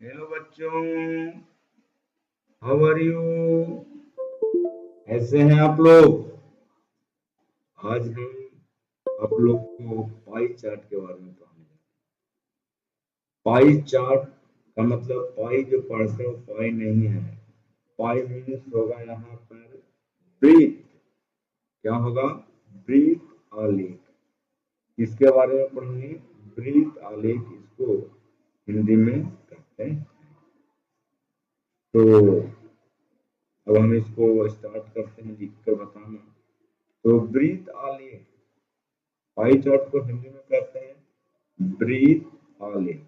Hello बच्चों, how are you? ऐसे हैं आप लोग? आज हम आप लोग को पाई चार्ट के बारे में पढ़ाने हैं। पाई चार्ट का मतलब पाई जो पढ़ते हो पाई नहीं है। पाई मीन्स होगा यहाँ पर ब्रीथ। क्या होगा? ब्रीथ आलेख। इसके बारे में पढ़ेंगे। ब्रीथ आलेख इसको हिंदी में कहते हैं। तो अब हम इसको स्टार्ट करते हैं लिख कर बताना। तो ब्रीथ आलेख, पाई चार्ट को हिंदी में कहते हैं ब्रीथ आलेख।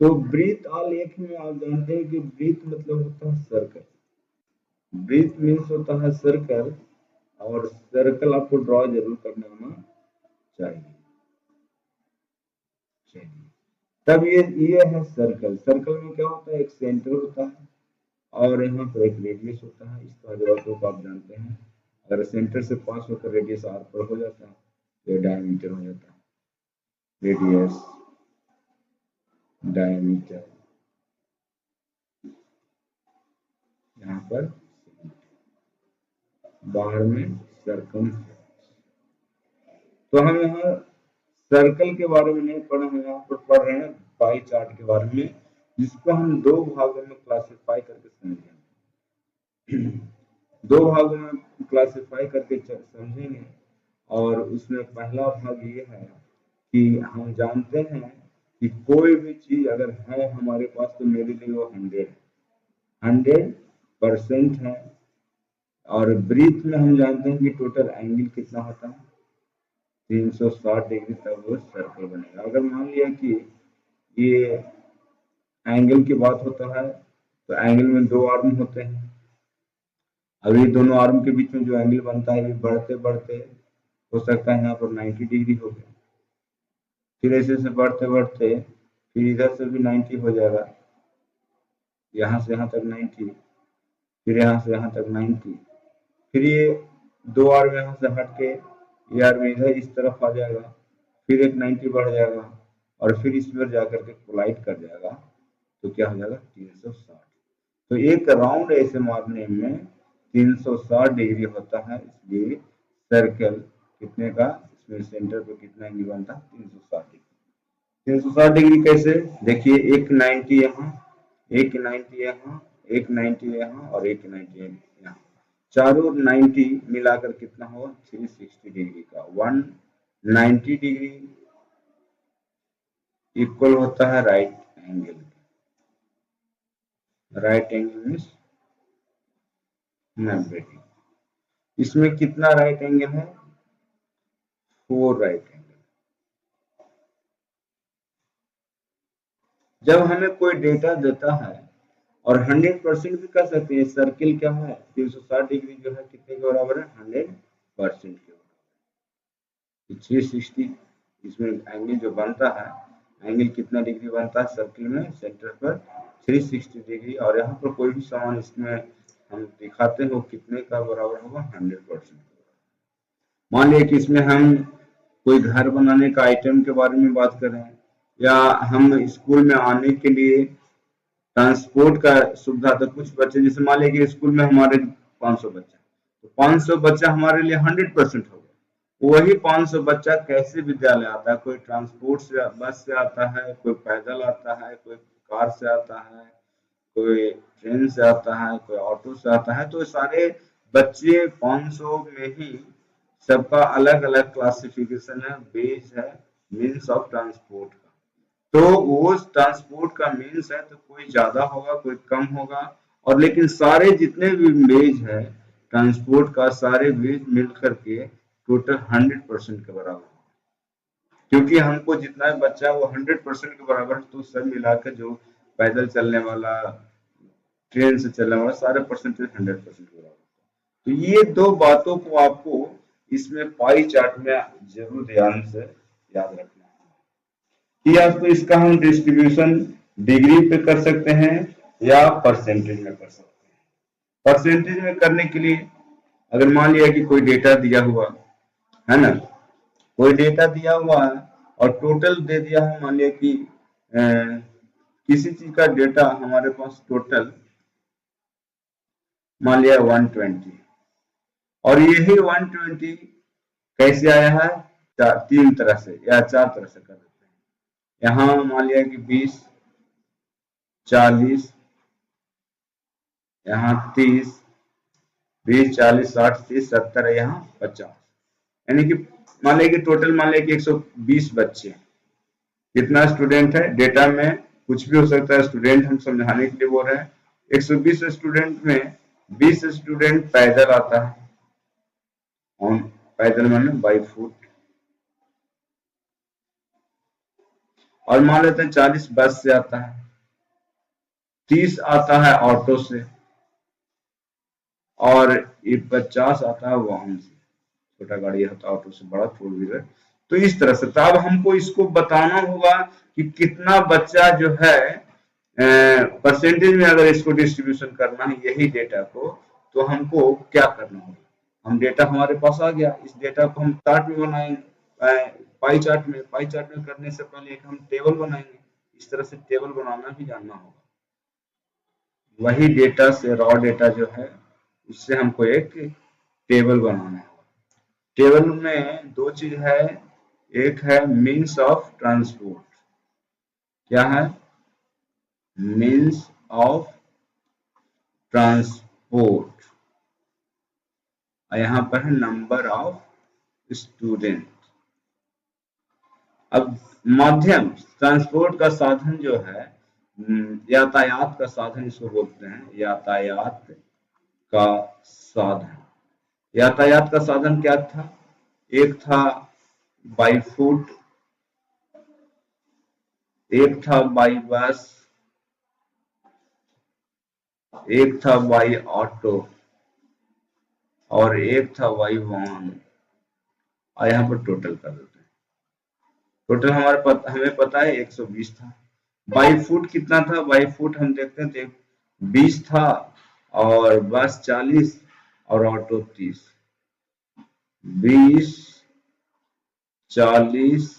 तो ब्रीथ आलेख में आप जानते हैं कि ब्रीथ मतलब होता है सर्कल। ब्रीथ मीन्स होता है सर्कल, और सर्कल आपको ड्रॉ जरूर करना आना चाहिए। तब ये है सर्कल। सर्कल में क्या होता है? एक सेंटर होता है और यहाँ पर एक रेडियस होता है। इस सारी बातों को आप जानते हैं। अगर सेंटर से पास होकर रेडियस आर पर हो जाता है तो ये डायमीटर हो जाता है। रेडियस, डायमीटर, यहाँ पर बाहर में सर्कम। तो हम यहाँ सर्कल के बारे में नहीं पढ़ रहे हैं, यहाँ पर पढ़ रहे हैं पाई चार्ट के बारे में, जिसको हम दो भागों में क्लासिफाई करके समझेंगे। दो भागों में क्लासिफाई करके समझेंगे। और उसमें पहला भाग ये है कि हम जानते हैं कि कोई भी चीज अगर है हमारे पास तो मेरे लिए वो 100% है। और ब्रीथ में हम जानते हैं कि टोटल एंगल कितना होता है? 360 डिग्री, तब वो सर्कल बनेगा। अगर मान लिया कि ये एंगल की बात होता है तो एंगल में दो आर्म होते हैं। अब ये दोनों आर्म के बीच में जो एंगल बनता है ये बढ़ते बढ़ते हो सकता है यहाँ पर 90 डिग्री हो गया। फिर ऐसे से बढ़ते बढ़ते फिर इधर से भी 90 हो जाएगा, यहाँ से यहाँ तक 90, फिर यहाँ से यहाँ तक 90। फिर ये दो आर्म यहाँ से हट के ये आर्म इधर इस तरफ आ जाएगा, फिर एक 90 बढ़ जाएगा और फिर इस पर जाकर के कोलाइड कर जाएगा। तो क्या हो जाएगा? 360। तो एक राउंड ऐसे मारने में 360 डिग्री होता है। इसलिए सर्कल कितने का, इसमें सेंटर पे कितना एंगल बनता है? 360 डिग्री। 360 डिग्री कैसे? देखिए, एक 90 यहाँ, एक 90 यहाँ, एक 90 यहाँ और एक 90 यहाँ। चारों 90 मिलाकर कितना होगा? 360 डिग्री का 190 डिग्री इक्वल होता है right angle. Right angle means 90 degree. इसमें कितना राइट एंगल है? 4 राइट एंगल। जब हमें कोई डेटा देता है और 100% भी कर सकते हैं, सर्किल क्या है? 360 डिग्री जो है कितने के बराबर है? 100% के बराबर। 360 इसमें एंगल जो बनता है, एंगल कितना डिग्री बनता है सर्किल में? सेंटर पर 360 डिग्री। और यहाँ पर कोई भी सामान इसमें हम दिखाते हो कितने का बराबर होगा? 100%। मान लिया कि इसमें हम कोई घर बनाने का आइटम के बारे में बात कर रहे हैं, या हम स्कूल में आने के लिए ट्रांसपोर्ट का सुविधा। तो कुछ बच्चे, जैसे मान लीजिए स्कूल में हमारे 500 बच्चा, तो 500 बच्चा हमारे लिए 100% हो गया। वही 500 बच्चा कैसे विद्यालय आता है? कोई ट्रांसपोर्ट से, बस से आता है, कोई पैदल आता है, कोई कार से आता है, कोई ट्रेन से आता है, कोई ऑटो से आता है। तो सारे बच्चे 500 में ही सबका अलग अलग क्लासिफिकेशन है, बेस है, मीन्स ऑफ ट्रांसपोर्ट का। तो वो ट्रांसपोर्ट का मीन्स है, तो कोई ज्यादा होगा कोई कम होगा। और लेकिन सारे जितने भी वेज है ट्रांसपोर्ट का, सारे वेज मिल करके टोटल 100% के बराबर होगा। क्योंकि हमको जितना बच्चा वो 100% के बराबर है, तो सब मिलाकर जो पैदल चलने वाला, ट्रेन से चलने वाला, सारे परसेंटेज 100% के बराबर। तो ये दो बातों को आपको इसमें पाई चार्ट में जरूर ध्यान से याद रखना है। या तो इसका हम डिस्ट्रीब्यूशन डिग्री पे कर सकते हैं या परसेंटेज में कर सकते हैं। परसेंटेज में करने के लिए अगर मान लिया कि कोई डेटा दिया हुआ है ना, कोई डेटा दिया हुआ है और टोटल दे दिया है, मान लिया कि किसी चीज का डेटा हमारे पास टोटल मान लिया 120, और यही 120 कैसे आया है, तीन तरह से या चार तरह से कर देते हैं। यहाँ मान लिया कि 20, 40, यहाँ 30, 20, 40, 60, 30, 70, यहाँ 50, यानी कि मान लिया कि टोटल मान लिया कि 120 बच्चे हैं। कितना स्टूडेंट है, डेटा में कुछ भी हो सकता है, स्टूडेंट हम समझाने के लिए बोल रहे हैं। 120 स्टूडेंट में 20 स्टूडेंट पैदल आता है, और पैदल माने बाई फुट, और मान लेते हैं 40 बस से आता है, 30 आता है ऑटो से, और ये 50 आता है वाहन से, छोटा गाड़ी होता है ऑटो से, बड़ा फोर व्हीलर। तो इस तरह से, तो अब हमको इसको बताना होगा कि कितना बच्चा जो है परसेंटेज में अगर इसको डिस्ट्रीब्यूशन करना है यही डेटा को, तो हमको क्या करना होगा। हम डेटा हमारे पास आ गया, इस डेटा को हम चार्ट में बनाएंगे, पाई चार्ट में करने से पहले एक हम टेबल बनाएंगे। इस तरह से टेबल बनाना भी जानना होगा। वही डेटा से, रॉ डेटा जो है उससे हमको एक टेबल बनाना है। टेबल में दो चीज है, एक है मीन्स ऑफ ट्रांसपोर्ट, क्या है, मीन्स ऑफ ट्रांसपोर्ट, यहाँ पर है नंबर ऑफ स्टूडेंट। अब माध्यम, ट्रांसपोर्ट का साधन जो है, यातायात का साधन इसको बोलते हैं, यातायात का साधन। यातायात का साधन क्या था, एक था बाई फुट, एक था बाई बस, एक था बाई ऑटो, और एक था बाई वाहन। और यहाँ पर टोटल कर देते हैं। टोटल हमें पता है 120 था। बाई फुट कितना था, बाई फुट हम देखते थे 20 था, और बस 40, और ऑटो 30। 20, 40,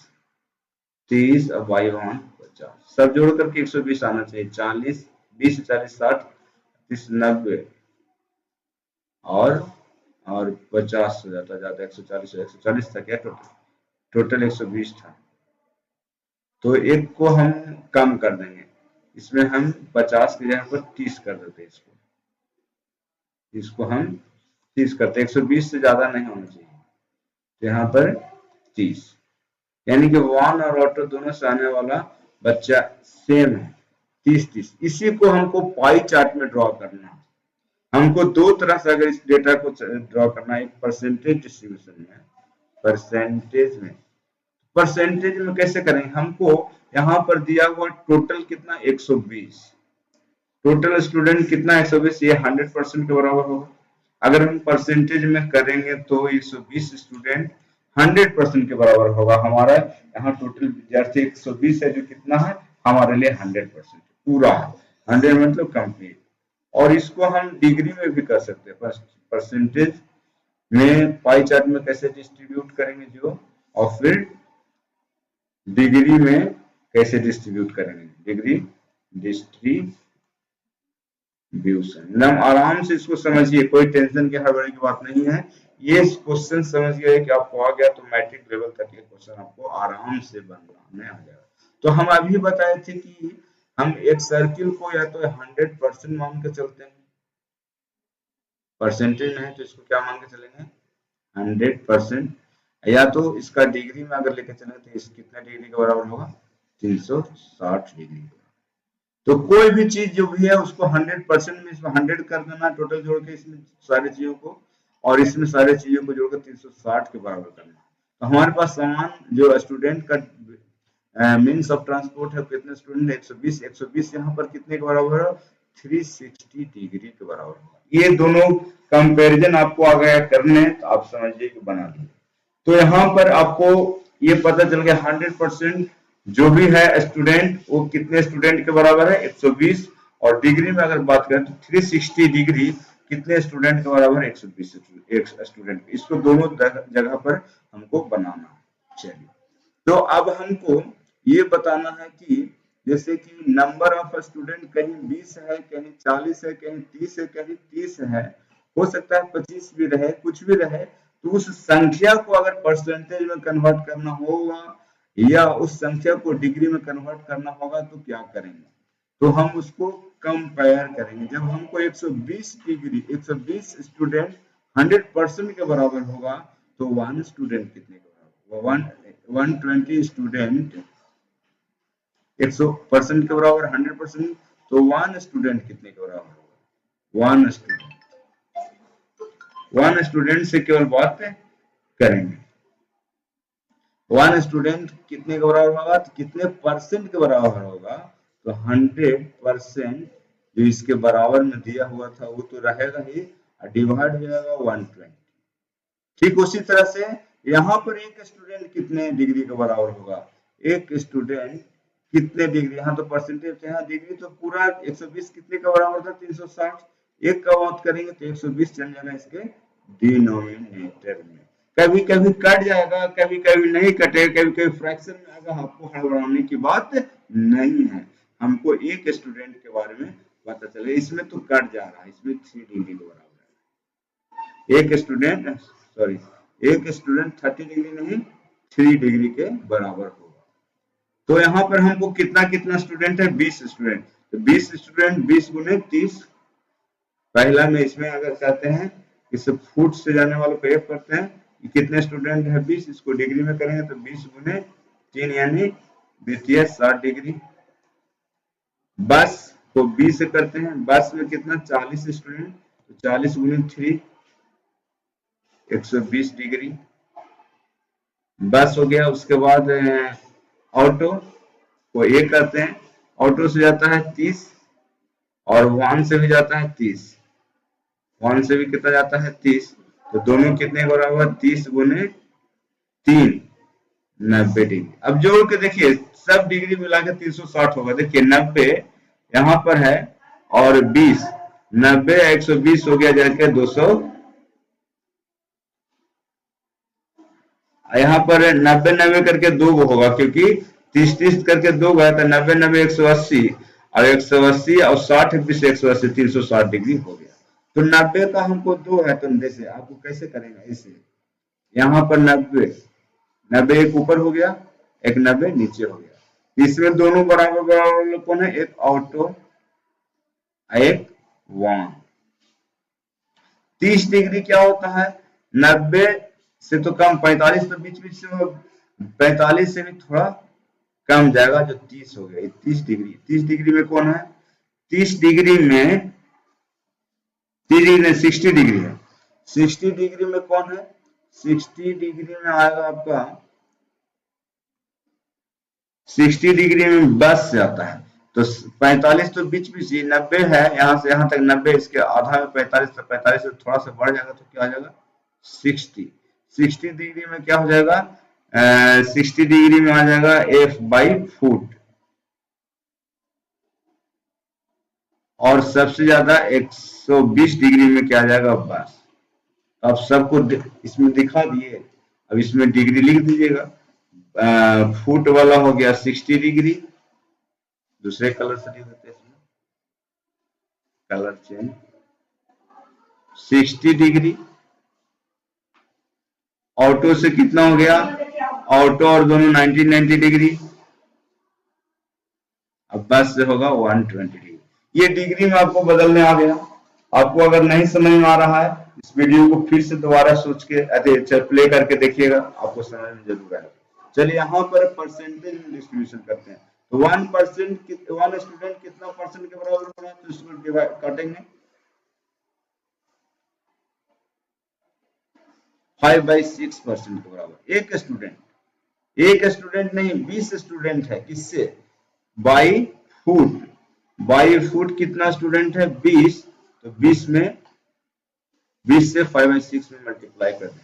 30 और बाई वाहन 50, सब जोड़ करके 120 आना चाहिए। 40, 20, 40, 60, 30, 90, और 50 हो जाता, 140 था क्या, टोटल 120 था। तो एक को हम कम कर देंगे, इसमें हम 50 की जगह पर 30 कर देते हैं, इसको हम 30 करते, 120 से ज्यादा नहीं होना चाहिए, तो यहाँ पर 30, यानी कि वाहन और ऑटो दोनों से आने वाला बच्चा सेम है, 30-30। इसी को हमको पाई चार्ट में ड्रॉ करना है। हमको दो तरह से अगर इस डेटा को ड्रॉ करना है, एक परसेंटेज डिस्ट्रीब्यूशन में, परसेंटेज में कैसे करेंगे, हमको यहाँ पर दिया हुआ टोटल कितना 120, टोटल स्टूडेंट कितना 120, ये 100% के बराबर होगा। अगर हम परसेंटेज में करेंगे तो 120 स्टूडेंट 100% के बराबर होगा। हमारा यहाँ टोटल विद्यार्थी 120 है, जो कितना है हमारे लिए 100% पूरा है, 100 मतलब कंप्लीट। और इसको हम डिग्री में भी कर सकते हैं, परसेंटेज में पाई चार्ट में कैसे डिस्ट्रीब्यूट करेंगे जो, और फिर डिग्री में कैसे डिस्ट्रीब्यूट करेंगे, डिग्री डिस्ट्रीब्यूशन। एकदम आराम से इसको समझिए, कोई टेंशन की हड़बड़ी की बात नहीं है। ये क्वेश्चन समझ गए कि आपको आ गया तो मैट्रिक लेवल तक ये क्वेश्चन आपको आराम से बनाने आ जाएगा। तो हम अभी बताए थे कि हम एक सर्किल को या तो 100% मान के चलते हैं, परसेंटेज में है तो इसको क्या मान के चलेंगे 100%, या तो इसका डिग्री में अगर लेके चलेंगे तो इस कितना डिग्री के बराबर होगा 360 डिग्री। तो कोई भी चीज जो भी है उसको 100% में इसमें 100 कर देना, टोटल जोड़ के इसमें सारी चीजों को, और इसमें सारी चीजों को जोड़कर 360 के बराबर करना। तो हमारे पास समान जो स्टूडेंट का मीन्स ऑफ ट्रांसपोर्ट है, कितने स्टूडेंट 120, 120 यहाँ पर कितने के बराबर है 360 डिग्री के बराबर होगा। ये दोनों कंपैरिजन आपको आ गया करने, तो आप समझिए कि बना दिए। तो यहाँ पर आपको ये पता चल गया 100% जो भी है स्टूडेंट वो कितने स्टूडेंट के बराबर है 120, और डिग्री में अगर बात करें तो 360 डिग्री कितने स्टूडेंट के बराबर है 120 एक स्टूडेंट। इसको दोनों जगह पर हमको बनाना है। चलिए, तो अब हमको ये बताना है कि जैसे कि नंबर ऑफ स्टूडेंट कहीं 20 है, कहीं 40 है, कहीं 30 है, कहीं 30 है, हो सकता है 25 भी रहे, कुछ भी रहे, तो उस संख्या को अगर परसेंटेज में कन्वर्ट करना होगा या उस संख्या को डिग्री में कन्वर्ट करना होगा तो क्या करेंगे, तो हम उसको कंपेयर करेंगे। जब हमको 120 डिग्री 120 स्टूडेंट 100% के बराबर होगा तो 1 स्टूडेंट कितने के बराबर होगा, 120 स्टूडेंट 100% के बराबर 100%, तो 1 स्टूडेंट कितने के बराबर होगा, 1 स्टूडेंट से केवल बात करेंगे। 1 स्टूडेंट कितने के बराबर होगा, तो कितने परसेंट के बराबर होगा, तो 100% जो इसके बराबर में दिया हुआ था वो तो रहेगा ही, डिवाइड हो जाएगा 120। ठीक उसी तरह से यहाँ पर एक स्टूडेंट कितने डिग्री के बराबर होगा, एक स्टूडेंट कितने डिग्री, यहाँ तो परसेंटेज है, यहाँ डिग्री तो पूरा 120 कितने का बराबर था, 360, एक का बात करेंगे तो 120 चल जाएगा इसके डिनोमिनेटर में। कभी कभी कट जाएगा, कभी कभी नहीं कटेगा, कभी कभी फ्रैक्शन में आएगा, आपको हड़बड़ाने की बात नहीं है, हमको एक स्टूडेंट के बारे में पता चले। इसमें तो कट जा रहा है, इसमें 3 डिग्री के बराबर है, एक स्टूडेंट 30 डिग्री नहीं 3 डिग्री के बराबर होगा। तो यहाँ पर हमको कितना कितना स्टूडेंट है, 20 स्टूडेंट, तो 20 स्टूडेंट 20 गुने 30, पहला में इसमें अगर चाहते हैं इस फुट से जाने वालों को एफ करते हैं, कितने स्टूडेंट है 20, इसको डिग्री में करेंगे तो 20 गुने 3 यानी द्वितीय 60 डिग्री। बस को 20 से करते हैं, बस में कितना 40 स्टूडेंट, तो 40 गुने 3 120 डिग्री बस हो गया। उसके बाद ऑटो को एक करते हैं, ऑटो से जाता है 30 और 1 से भी जाता है 30, 1 से भी कितना जाता है 30, तो दोनों कितने बराबर 30 गुने 3 90 डिग्री। अब जोड़ के देखिए सब डिग्री मिला के 360 होगा, देखिए 90 यहाँ पर है और 20, 90 120 हो गया जाकर 200, यहाँ पर 90 90 करके 2 होगा क्योंकि 30 30 करके 2 गया तो 90 90 180 और 180 और 60 20 180 360 डिग्री हो गया। तो 90 का हमको 2 है, तो जैसे आपको कैसे करेंगे, ऐसे यहाँ पर 90 90 एक ऊपर हो गया, एक 90 नीचे हो गया, इसमें दोनों बराबर बराबर कौन है, एक ऑटो एक 1। 30 डिग्री क्या होता है, 90 से तो कम, 45 तो बीच बीच से, 45 से भी थोड़ा कम जाएगा जो 30 हो गया, 30 डिग्री। 30 डिग्री में कौन है, 30 डिग्री में 60 डिग्री है, 60 डिग्री में कौन है, 60 डिग्री में आएगा आपका 60 डिग्री में बस से आता है, तो 45 तो बीच बीच, 90 है यहाँ से यहाँ तक 90, इसके आधा में 45, तो 45 से थोड़ा सा बढ़ जाएगा तो क्या आ जाएगा 60। 60 डिग्री में क्या हो जाएगा, 60 डिग्री में आ जाएगा f बाई फुट, और सबसे ज्यादा 120 डिग्री में क्या आ जाएगा बस। अब सबको इसमें दिखा दिए, अब इसमें डिग्री लिख दीजिएगा। फुट वाला हो गया 60 डिग्री, दूसरे कलर से लिख देते हैं, इसमें कलर चेंज, 60 डिग्री। ऑटो से कितना हो गया, ऑटो और दोनों 90 90 डिग्री, अब बस से होगा 120 डिग्री। ये डिग्री में आपको बदलने आ गया। आपको अगर नहीं समझ में आ रहा है, इस वीडियो को फिर से दोबारा सोच के प्ले करके देखिएगा, आपको समझ में जरूर आएगा। चलिए यहाँ पर परसेंटेज में डिस्ट्रीब्यूशन करते हैं, तो 1% 1 स्टूडेंट कितना परसेंट के बराबर हो रहा है, तो इसको डिवाइड काटेंगे 5/6% के बराबर। एक स्टूडेंट नहीं 20 स्टूडेंट है, किससे, बाई फुट कितना स्टूडेंट है 20, तो 20 में 20 से 5/6 में मल्टीप्लाई कर दें,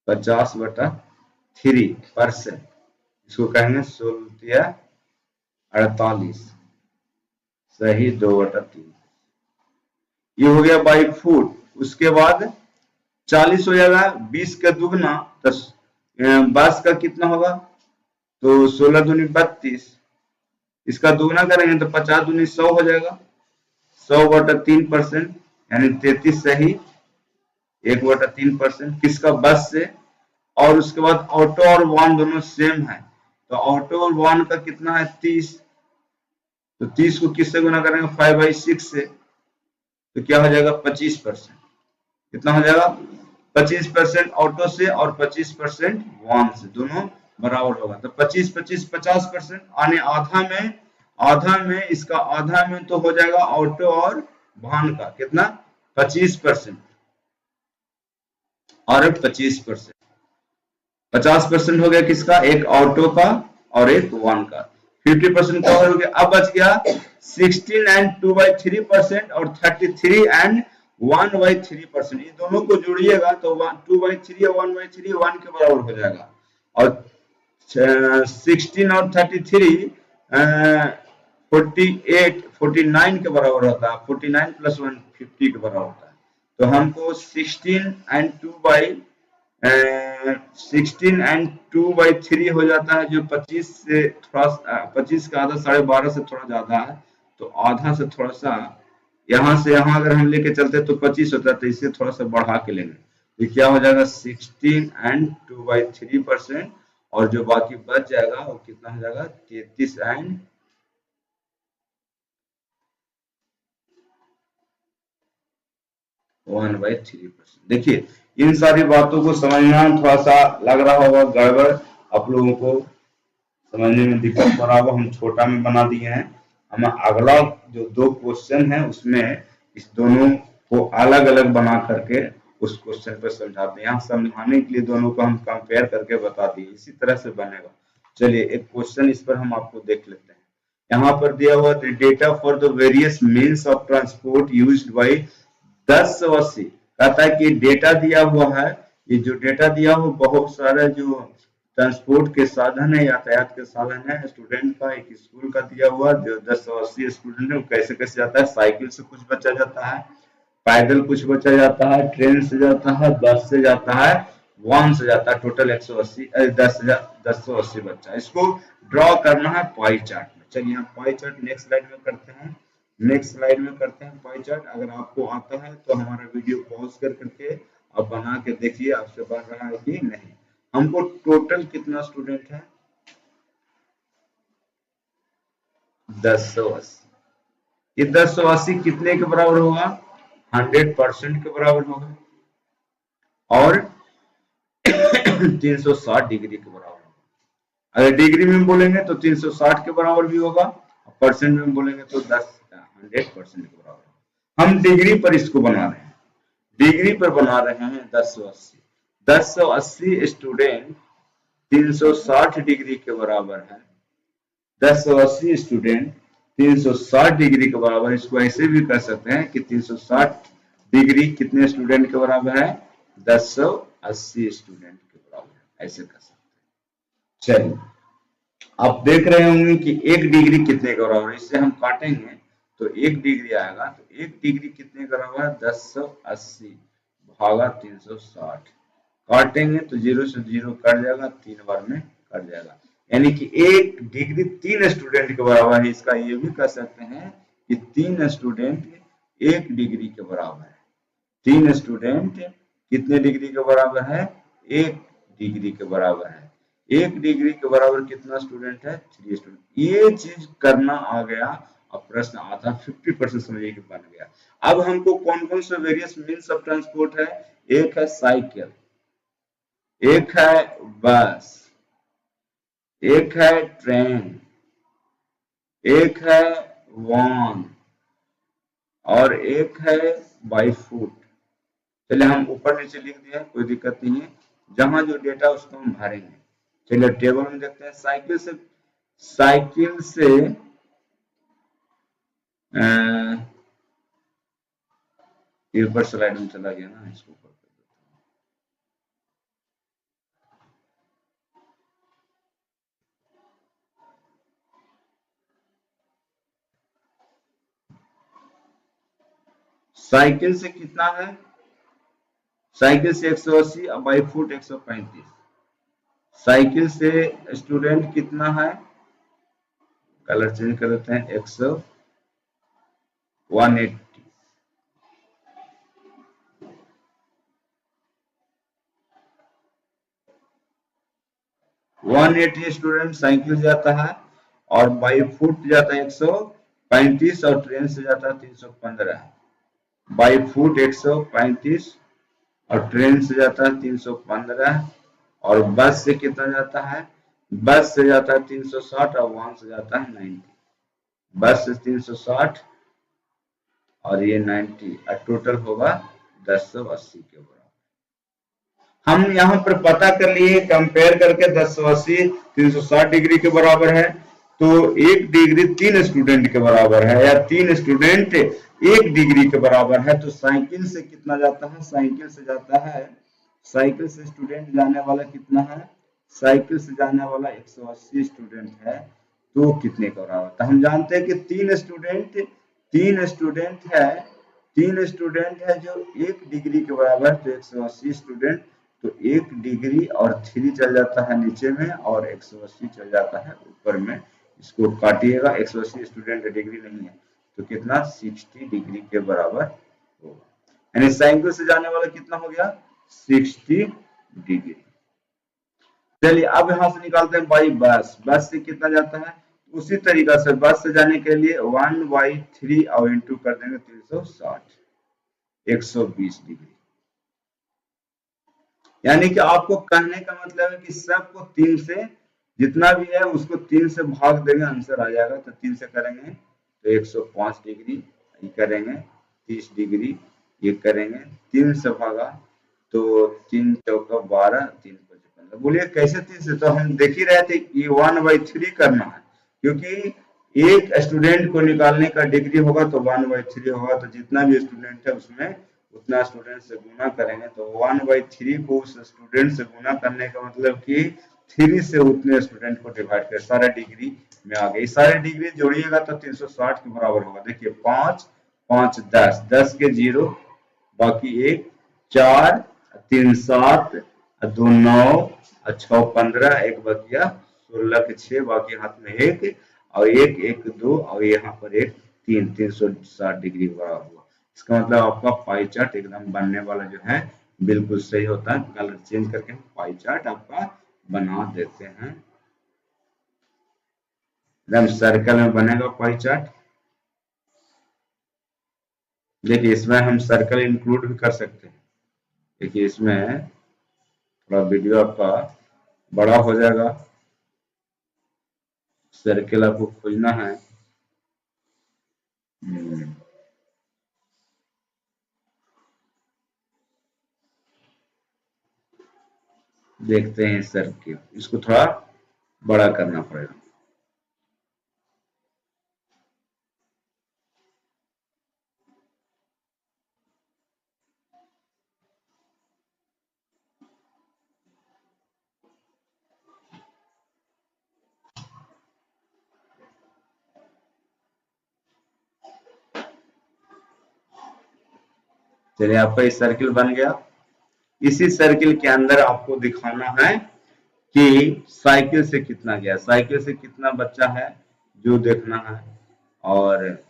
पचास बटा 3%, इसको कहेंगे 16/48, सही 2/3, ये हो गया बाई फुट। उसके बाद 40 हो जाएगा, 20 का दुगना 10, 22 का कितना होगा, तो 16 दूनी 32, इसका दुगना करेंगे तो 50 दूनी 100 हो जाएगा, 100/3%, यानी 33 सही, 1/3%, किसका, बस से। और उसके बाद ऑटो और वन दोनों सेम है, तो ऑटो और वन का कितना है 30, तो 30 को किससे गुना करेंगे 5/6 से, तो क्या हो जाएगा 25%, कितना हो जाएगा 25% ऑटो से और 25% वन से, दोनों बराबर होगा, तो 25-25 50%, आने आधा में इसका आधा में तो हो जाएगा ऑटो और वाहन का कितना 25% और 25%, 50% हो गया किसका, एक ऑटो का और एक वन का, 50% कवर हो गया। अब बच गया 16 एंड 2/3% और 33 एंड 1/3%, ये दोनों को जोड़िएगा तो 2/3 और 1/3 1 के बराबर हो जाएगा, और 16 और 33 49 के बराबर होता है, 49 + 1 50 के बराबर होता है, तो हमको 16 एंड 2/3 हो जाता है, जो 25 से थोड़ा 25 का आधा 12.5 से थोड़ा ज्यादा है, तो आधा से थोड़ा सा यहाँ से यहाँ अगर हम लेके चलते तो 25 होता है, तो इसे थोड़ा सा बढ़ा के लेंगे, तो क्या हो जाएगा 16 एंड 2/3%, और जो बाकी बच जाएगा वो कितना हो जाएगा 33 एंड 1/3%। देखिए इन सारी बातों को समझना थोड़ा सा लग रहा होगा गड़बड़, आप लोगों को समझने में दिक्कत हो रहा होगा, हम छोटा में बना दिए हैं, हम अगला जो 2 क्वेश्चन है उसमें इस दोनों को अलग अलग बना करके उस क्वेश्चन पर समझाते हैं, यहाँ समझाने के लिए दोनों को हम कंपेयर करके बता दिए, इसी तरह से बनेगा। चलिए एक क्वेश्चन इस पर हम आपको देख लेते हैं, यहाँ पर दिया हुआ data for the various means of transport used by 1080, कहता है कि डेटा दिया हुआ है, ये जो डेटा दिया हुआ बहुत सारा जो ट्रांसपोर्ट के साधन है, यातायात के साधन है, स्टूडेंट का एक स्कूल का दिया हुआ जो 1080 स्टूडेंट है, वो कैसे कैसे जाता है, साइकिल से कुछ बच्चा जाता है, पैदल कुछ बच्चा जाता है, ट्रेन से जाता है, बस से जाता है, वन से जाता है, टोटल 180 1080 बच्चा, इसको ड्रॉ करना है पाई चार्ट में। चलिए हम पाई चार्ट नेक्स्ट स्लाइड में करते हैं, नेक्स्ट स्लाइड में करते हैं पाई चार्ट। अगर आपको आता है तो हमारा वीडियो पॉज कर करके आप बना के देखिए आपसे बन रहा है कि नहीं। हमको टोटल कितना स्टूडेंट है 1080, ये 1080 कितने के बराबर होगा 100% के बराबर होगा, और 360 डिग्री के बराबर होगा। अगर डिग्री में बोलेंगे तो 360 के बराबर भी होगा, परसेंट में बोलेंगे तो 100% के बराबर होगा। हम डिग्री पर इसको बना रहे हैं, डिग्री पर बना रहे हैं 1080 स्टूडेंट 360 डिग्री के बराबर है, 1080 स्टूडेंट 360 डिग्री के बराबर, इसको ऐसे भी कर सकते हैं कि 360 डिग्री कितने स्टूडेंट के बराबर है 1080 स्टूडेंट के बराबर, ऐसे कर सकते हैं। चलिए आप देख रहे होंगे कि 1 डिग्री कितने के बराबर है, इससे हम काटेंगे तो 1 डिग्री आएगा, तो 1 डिग्री कितने के बराबर है 1080 भागा 360, काटेंगे तो 0 से 0 कट जाएगा, 3 बार में कट जाएगा, यानी कि 1 डिग्री 3 स्टूडेंट के बराबर है। इसका ये भी कह सकते हैं कि 3 स्टूडेंट 1 डिग्री के बराबर है, 3 स्टूडेंट कितने डिग्री के बराबर है 1 डिग्री के बराबर है, 1 डिग्री के बराबर कितना स्टूडेंट है 3 स्टूडेंट। ये चीज करना आ गया, अब प्रश्न आता 50% समझिए कि बन गया। अब हमको कौन कौन से वेरियस मीन्स ऑफ ट्रांसपोर्ट है, एक है साइकिल, एक है बस, एक है ट्रेन, एक है वॉन, और एक है बाई फुट। चलिए हम ऊपर नीचे लिख दिया, कोई दिक्कत नहीं है, जहां जो डेटा उसको हम भरेंगे। चलिए टेबल में देखते हैं, साइकिल से ये ऊपर स्लाइड में चला गया ना, इसको ऊपर कर देते हैं। साइकिल से कितना है साइकिल से 180 और बाई फुट 135। साइकिल से स्टूडेंट कितना है, कलर चेंज कर देते हैं, 180। 180 स्टूडेंट साइकिल से जाता है और बाई फुट जाता है 135 और ट्रेन से जाता है 315। बाई फुट 135 और ट्रेन से जाता है 315 और बस से कितना जाता है, बस से जाता है 360 और वहां से जाता है 90। बस से 360 और ये 90 और टोटल होगा 1080 के बराबर। हम यहाँ पर पता कर लिए कंपेयर करके 1080 360 डिग्री के बराबर है, तो 1 डिग्री 3 स्टूडेंट के बराबर है या 3 स्टूडेंट 1 डिग्री के बराबर है। तो साइकिल से कितना जाता है, साइकिल से जाता है, साइकिल से स्टूडेंट जाने वाला कितना है, साइकिल से जाने वाला 180 स्टूडेंट है, तो कितने का बराबर। तो हम जानते हैं कि 3 स्टूडेंट है जो 1 डिग्री के बराबर, तो 180 स्टूडेंट, तो 1 डिग्री और 3 चल जाता है नीचे में और 180 चल जाता है ऊपर में। इसको काटिएगा, 180 स्टूडेंट डिग्री नहीं है, तो कितना 60 डिग्री के बराबर होगा। यानी साइकिल से जाने वाला कितना हो गया, 60 डिग्री। चलिए अब यहां से निकालते हैं बाई बस। बस से कितना जाता है, उसी तरीका से बस से जाने के लिए 1/3 और इंटू कर देंगे 360, 120 डिग्री। यानी कि आपको कहने का मतलब है कि सबको 3 से, जितना भी है उसको 3 से भाग देंगे, आंसर आ जाएगा। तो 3 से करेंगे तो 105 डिग्री, ये करेंगे 30 डिग्री, ये करेंगे 3 से भागा तो 3 चौका 12, 3 5 15। बोलिए कैसे 3 से, तो हम देख ही रहे थे ये 1/3 करना है, क्योंकि एक स्टूडेंट को निकालने का डिग्री होगा तो 1/3 होगा, तो जितना भी स्टूडेंट है उसमें उतना स्टूडेंट से गुना करेंगे। तो 1/3 को उस स्टूडेंट से गुना करने का मतलब कि 3 से उतने स्टूडेंट को डिवाइड कर, सारा डिग्री में आ गई। सारे डिग्री जोड़िएगा तो 360 के बराबर होगा। देखिए 5 5 10, 10 के 0, बाकी 1 4, 3 7, 2 9, 6 15, 1 बकिया 16 के 6, बाकी हाथ में 1 और 1 1 2 और यहाँ पर 1 3, 360 डिग्री बराबर हुआ। इसका मतलब आपका पाई चार्ट एकदम बनने वाला जो है बिल्कुल सही होता है। कलर चेंज करके हम पाई चार्ट आपका बना देते हैं, एकदम सर्कल में बनेगा पाई चार्ट। देखिए इसमें हम सर्कल इंक्लूड भी कर सकते हैं। देखिए इसमें थोड़ा वीडियो आपका बड़ा हो जाएगा, सर्कल आपको खोजना है। देखते हैं सर्कल, इसको थोड़ा बड़ा करना पड़ेगा। चलिए आपका इस सर्किल बन गया। इसी सर्किल के अंदर आपको दिखाना है कि साइकिल से कितना गया, साइकिल से कितना बच्चा है जो देखना है, और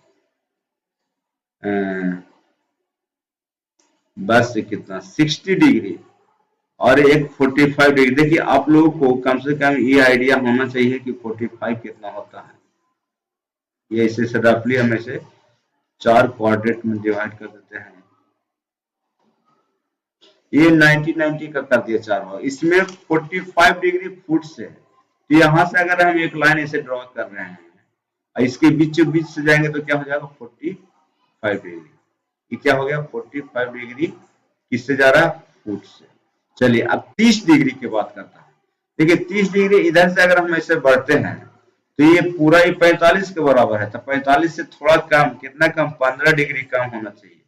बस से कितना 60 डिग्री और एक 45 डिग्री। देखिए आप लोगों को कम से कम ये आइडिया होना चाहिए कि 45 कितना होता है। ये इसे रफली हम इसे 4 क्वाड्रेंट में डिवाइड कर देते हैं। ये 90 का कर दिया 4 भाग, इसमें 45 डिग्री फुट से, तो यहाँ से अगर हम एक लाइन इसे ड्रॉ कर रहे हैं, इसके बीच से जाएंगे तो क्या हो जाएगा 45 डिग्री। ये क्या हो गया 45 डिग्री, किससे जा रहा है, फुट से। चलिए अब 30 डिग्री की बात करता है। देखिए 30 डिग्री इधर से अगर हम ऐसे बढ़ते हैं तो ये पूरा ही 45 के बराबर है, तो 45 से थोड़ा कम, कितना कम, 15 डिग्री कम होना चाहिए।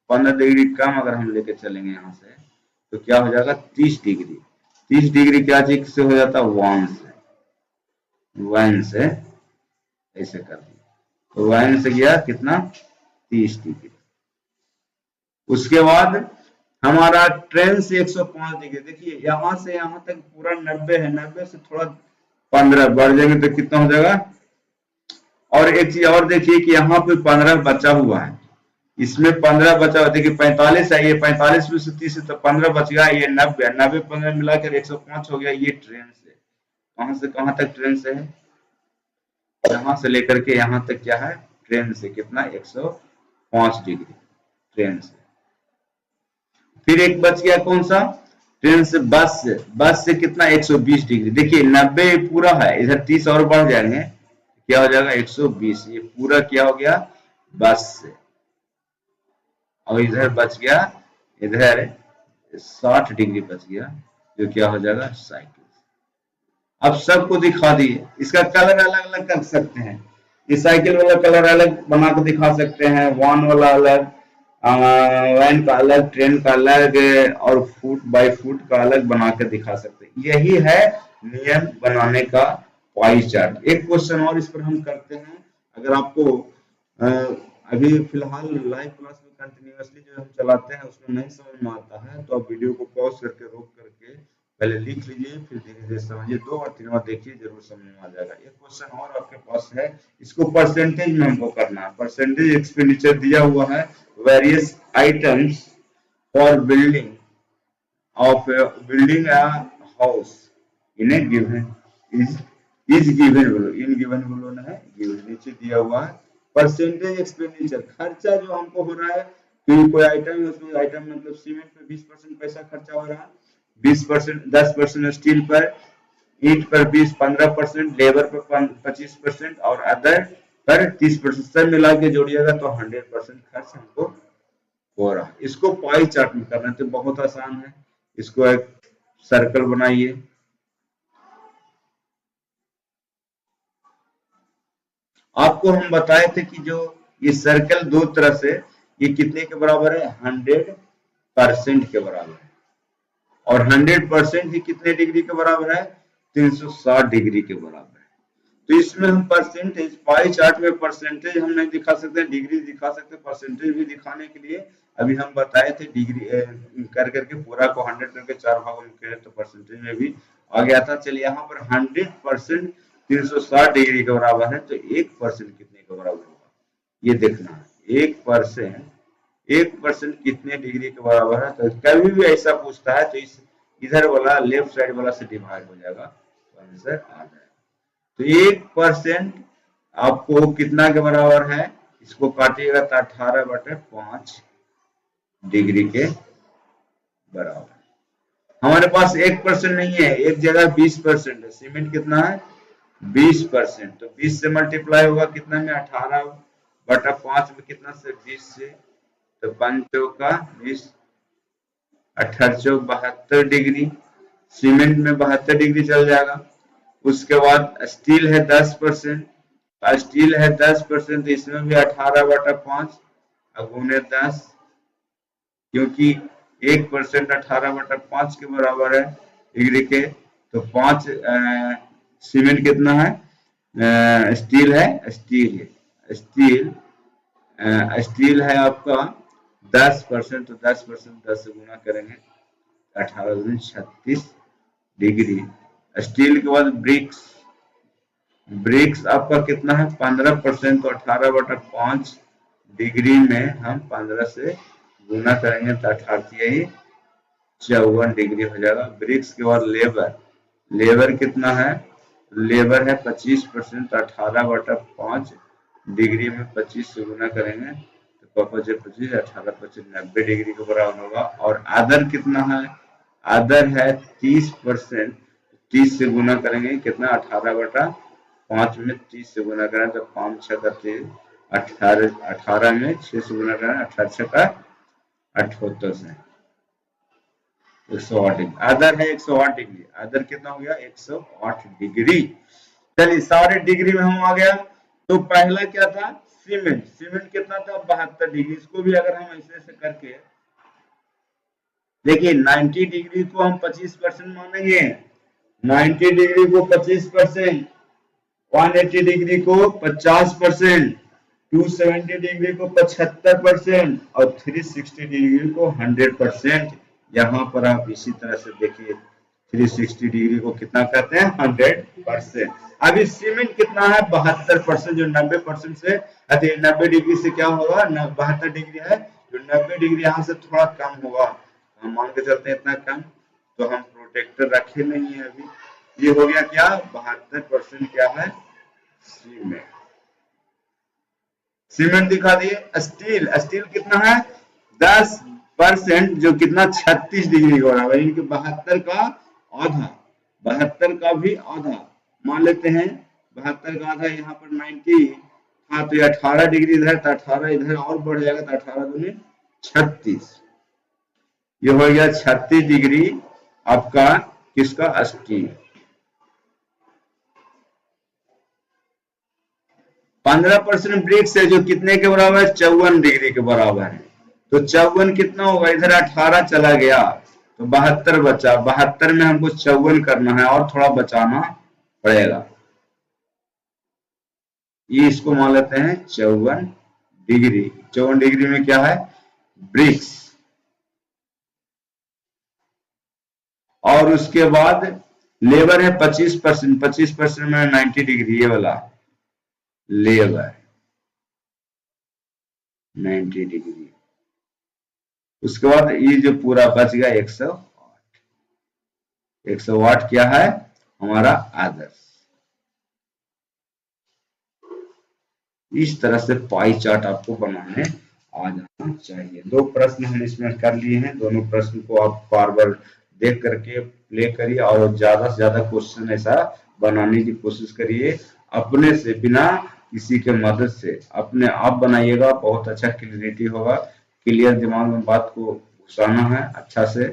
15 डिग्री कम अगर हम लेके चलेंगे यहाँ से तो क्या हो जाएगा 30 डिग्री। 30 डिग्री क्या चीज से हो जाता है, 1 से, 1 से ऐसे कर दिया तो 1 से गया कितना 30 डिग्री। उसके बाद हमारा ट्रेन से 105 डिग्री, देखिए यहाँ से यहाँ तक पूरा 90 है, 90 से थोड़ा 15 बढ़ जाएंगे तो कितना हो जाएगा। और एक चीज और देखिए कि यहाँ पे 15 बचा हुआ है, इसमें 15 बचा हुआ, देखिए 45 है, ये 45 में से 30 है तो 15 बच गया, ये 90, 90 15 मिलाकर 105 हो गया। ये ट्रेन से कहाँ से कहाँ तक ट्रेन से है, यहाँ से लेकर के यहाँ तक क्या है, ट्रेन से कितना 105 डिग्री ट्रेन से। फिर एक बच गया कौन सा, ट्रेन से, बस से कितना 120 डिग्री, देखिए 90 पूरा है, इधर 30 और बढ़ जाएंगे, क्या हो जाएगा 120, ये पूरा क्या हो गया बस से। और इधर बच गया, इधर 60 डिग्री बच गया, जो क्या हो जाएगा साइकिल। अब सबको दिखा दिए, इसका कलर अलग अलग कर सकते हैं, ये साइकिल वाला कलर अलग बना के दिखा सकते हैं, वान वाला अलग, वैन का अलग, ट्रेन का अलग, और फुट बाय फुट का अलग बना के दिखा सकते हैं। यही है नियम बनाने का पाई चार्ट। एक क्वेश्चन और इस पर हम करते हैं, अगर आपको अभी फिलहाल लाइव क्लास में कंटिन्यूअसली जो हम चलाते हैं उसमें नहीं समझ में आता है तो आप वीडियो को पॉज करके रोक करके पहले लिख लीजिए, फिर धीरे धीरे समझिए, 2 और 3 बार देखिए, जरूर समझ में आ जाएगा। एक क्वेश्चन और आपके पास है, इसको परसेंटेज में हमको करना है। परसेंटेज एक्सपेंडिचर दिया हुआ है, various items for building a house in A given is given बोलो, इन गिवन बोलो ना है गिवन, नीचे दिया हुआ है परसेंटेज एक्सपेंडिचर, खर्चा जो हमको हो रहा है, कोई आइटम है उसमें, आइटम मतलब सीमेंट पे 20% पैसा खर्चा हो रहा है, 20%, 10% स्टील पर, ईंट पर 15%, लेबर पर 25% और अदर पर 30%, सब मिला के जोड़िएगा तो 100% खर्च हमको हो रहा है। इसको पाई चार्ट में करना तो बहुत आसान है, इसको एक सर्कल बनाइए, आपको हम बताए थे कि जो ये सर्कल दो तरह से, ये कितने के बराबर है 100% के बराबर है, और 100% ही कितने डिग्री के बराबर है 360 डिग्री के बराबर है। तो इसमें हम परसेंटेज, पाई चार्ट में परसेंटेज हम नहीं दिखा सकते, डिग्री दिखा सकते, परसेंटेज भी दिखाने के लिए अभी हम बताए थे डिग्री कर करके पूरा को 100 करके 4 भागों में किया तो परसेंटेज में भी आ गया था। चलिए यहाँ पर 100% 360 डिग्री के बराबर है, तो 1% कितने के बराबर होगा ये देखना है। 1% कितने डिग्री के बराबर है, तो कभी भी ऐसा पूछता है तो इस इधर वाला लेफ्ट साइड वाला से डिवाइड हो जाएगा तो आंसर आ जाएगा। तो 1% आपको कितना के बराबर है, इसको काटिएगा तो 18/5 डिग्री के बराबर। हमारे पास 1% नहीं है, एक जगह 20% है, सीमेंट कितना है 20%, तो 20 से मल्टीप्लाई होगा कितना में 18/5 में, कितना से 20 से, तो 5 चौका 20, 18 चौक 72 डिग्री, सीमेंट में 72 डिग्री चल जाएगा। उसके बाद स्टील है 10%, स्टील है 10%, तो इसमें भी 18/5 गुने 10, क्योंकि 1% 18/5 के बराबर है डिग्री के, तो 5 सीमेंट कितना है, स्टील है, स्टील है आपका 10%, तो 10% 10 से गुना करेंगे 18 36 डिग्री। स्टील के बाद ब्रिक्स आपका कितना है 15%, तो 18/5 डिग्री में हम 15 से गुना करेंगे तो 54 डिग्री हो जाएगा। ब्रिक्स के बाद लेबर कितना है, लेबर है 25%, तो 18/5 डिग्री में 25 से गुना करेंगे तो 25 18 90 डिग्री के बराबर होगा। और अदर कितना है, अदर है 30%, 30 से गुना करेंगे कितना 18/5 में 30 से गुना करें तो 5 6 का 18 में 6 से गुना करें 18 6 का 78 से 108 डिग्री। अदर है 108 डिग्री, अदर कितना हो गया 108 डिग्री। चलिए सारे डिग्री में हम आ गया। तो पहला क्या था सीमेंट कितना था 72 डिग्री, इसको भी अगर हम ऐसे करके देखिए 90 डिग्री को हम 25% मानेंगे, 90 डिग्री को 25%, 180 डिग्री को 50%, 270 डिग्री को 75% और 360 डिग्री को 100%। यहाँ पर आप इसी तरह से देखिए 360 डिग्री को कितना कहते हैं 100%। अभी सीमेंट कितना है 72%, जो 90% से 90 डिग्री से क्या होगा 72 डिग्री है, जो 90 डिग्री यहाँ से थोड़ा कम होगा, हम मान के चलते हैं इतना कम, तो हम प्रोटेक्टर रखे नहीं है अभी। ये हो गया क्या 72% क्या है सीमेंट। सीमेंट दिखा दिए। स्टील, स्टील कितना है 10%, जो कितना 36 डिग्री के बराबर, इनके 72 का आधा, 72 का भी आधा मान लेते हैं, 72 का आधा यहाँ पर 90 था, तो 18 डिग्री इधर, तो 18 इधर और बढ़ जाएगा, तो 18 दूनी 36, ये हो गया 36 डिग्री आपका किसका स्टील। 15% ब्रिक्स है, जो कितने के बराबर है 54 डिग्री के बराबर है, तो 54 कितना होगा, इधर 18 चला गया तो 72 बचा, 72 में हमको 54 करना है और थोड़ा बचाना पड़ेगा, ये इसको मान लेते हैं 54 डिग्री। 54 डिग्री में क्या है ब्रिक्स, और उसके बाद लेबर है 25%, 25% में 90 डिग्री, ये वाला लेबर 90 डिग्री। उसके बाद ये जो पूरा बच गया 108, 108 क्या है हमारा आदर्श। इस तरह से पाई चार्ट आपको बनाने आ जाना चाहिए। 2 प्रश्न हम इसमें कर लिए हैं, दोनों प्रश्न को आप बार बार देख करके प्ले करिए और ज्यादा से ज्यादा क्वेश्चन ऐसा बनाने की कोशिश करिए अपने से, बिना किसी के मदद से अपने आप बनाइएगा, बहुत अच्छा क्लियरिटी होगा। क्लियर दिमाग में बात को घुसाना है अच्छा से,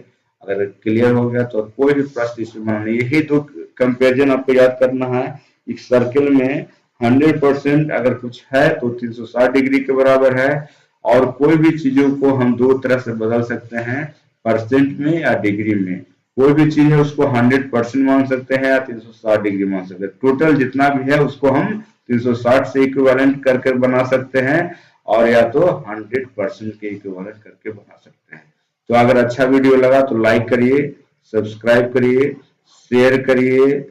अगर क्लियर हो गया तो कोई भी प्रश्न इसमें बनाना। यही 2 कंपेरिजन आपको याद करना है। एक सर्किल में 100% अगर कुछ है तो 360 डिग्री के बराबर है, और कोई भी चीजों को हम 2 तरह से बदल सकते हैं, परसेंट में या डिग्री में। कोई भी चीज है उसको 100% मान सकते हैं या 360 डिग्री मान सकते हैं, टोटल जितना भी है उसको हम 360 से इक्विवेलेंट करके बना सकते हैं, और या तो 100% के इक्विवेलेंट करके बना सकते हैं। तो अगर अच्छा वीडियो लगा तो लाइक करिए, सब्सक्राइब करिए, शेयर करिए,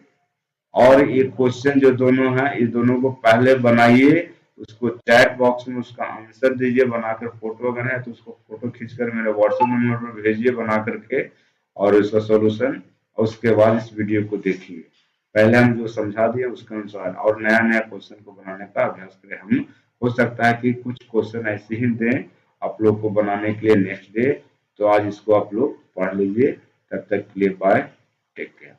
और ये क्वेश्चन जो दोनों हैं इस दोनों को पहले बनाइए, उसको चैट बॉक्स में उसका आंसर दीजिए बनाकर, फोटो अगर है तो उसको फोटो खींचकर मेरे व्हाट्सएप नंबर पर भेजिए बना करके, और उसका सॉल्यूशन, और उसके बाद इस वीडियो को देखिए। पहले हम जो समझा दिए उसके अनुसार और नया नया क्वेश्चन को बनाने का अभ्यास करें। हम हो सकता है कि कुछ क्वेश्चन ऐसे ही दें आप लोग को बनाने के लिए नेक्स्ट डे, तो आज इसको आप लोग पढ़ लीजिए। तब तक के लिए बाय, टेक केयर।